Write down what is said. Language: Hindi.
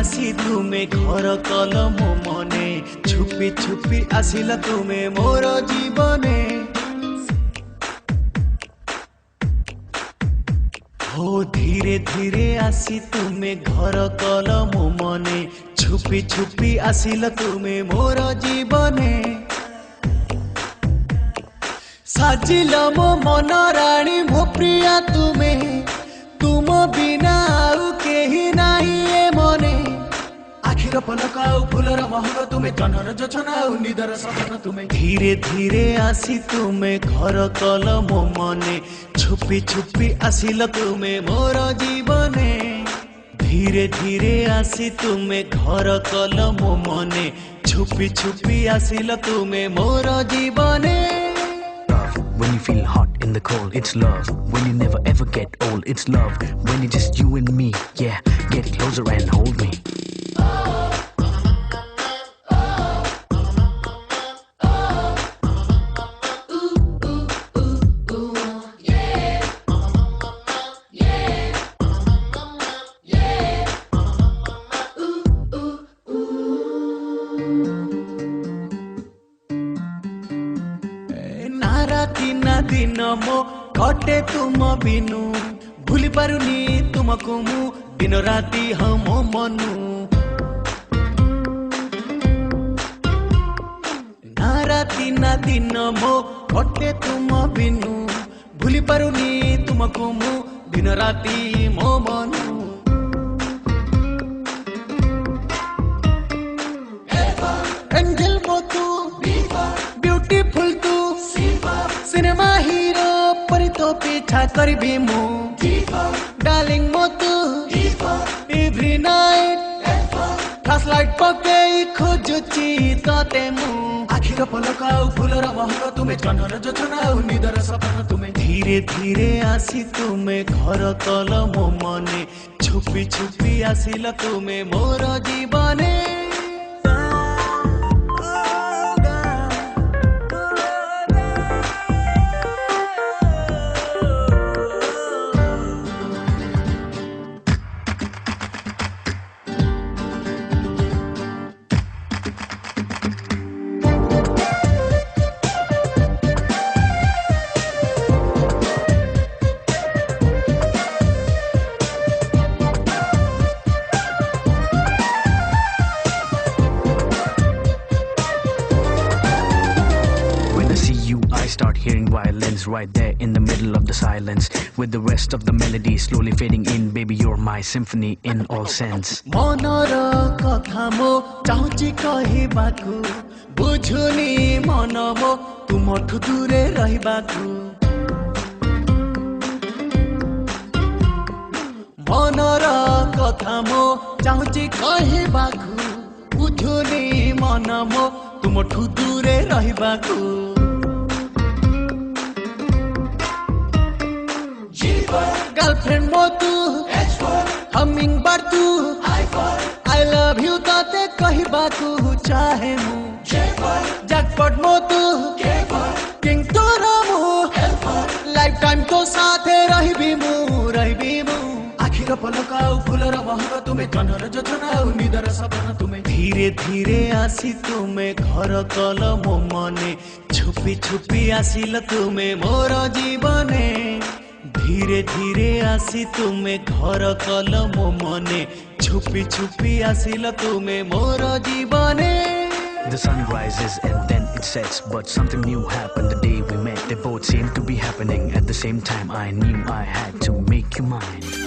आसी तुमे घर कल मो मने छुपी छुपी आसिला तुमे मोर जीवने हो धीरे धीरे आसी तुमे घर कल मो मने छुपी छुपी आसिला तुमे मोर जीवने साजिल मो मन राणी मो प्रिया तुमे तुम बिना आउ केही नाही ए मने आखिर पलक आउ फुलर महक तुमे जनर जोछना आउ निदर सपन तुमे धीरे धीरे आसी तुमे घर कल मो मने छुपी छुपी आसिल तुमे मोर जीवने धीरे धीरे आसी तुमे घर कल मो मने छुपी छुपी आसिल तुमे मोर जीवने When you feel hot in the cold, it's love. When you never ever get old, it's love. When it's just you and me, yeah, get closer and hold me. दिन मो कटे तुम बिनु भूली पारुनी तुमको मु दिन राति हम मनु ना राति ना दिन मो कटे तुम बिनु भूली पारुनी तुमको मु दिन राति मो मनु एंजल मो तू ब्यूटीफुल तू सिनेमा हीरो परि तो पीछा करबी मु डार्लिंग मो तू एवरी नाइट फ्लैश लाइट पके खोजुची तते मु आखिर पलक आउ फुलर महक तुमे जनर जोछना आउ निदर सपन तुमे धीरे धीरे आसी तुमे घर कल मो मने छुपी छुपी आसिल तुमे मोर जीवने Start hearing violins right there in the middle of the silence with the rest of the melody slowly fading in. Baby, you're my symphony in all sense. मनर कथा मो चाहुची कहिबाकु बुझुनी मन मो तुमठु दूरे रहिबाकु मनर कथा मो चाहुची कहिबाकु बुझुनी मन मो तुमठु दूरे रहिबाकु गर्लफ्रेंड मो तू हमिंग बर्ड तू आई लव यू ताते कहिबाकु चाहे मु जैकपॉट मो तू किंग तोरा मु लाइफ टाइम तो साथे रहिबी मु आखिर पलक आउ फुलर महक तुमे जनर जोछना आउ निदर सपन तुमे धीरे धीरे आसी तुमे घर कल मो मने छुपी छुपी आसिल तुमे मोर जीवने धीरे धीरे आसी तुमे घर कल मो मने छुपी छुपी आसिल तुमे मोर जीवने The sun rises and then it sets, but something new happened the day we met. They both seemed to be happening at the same time. I knew I had to make you mine.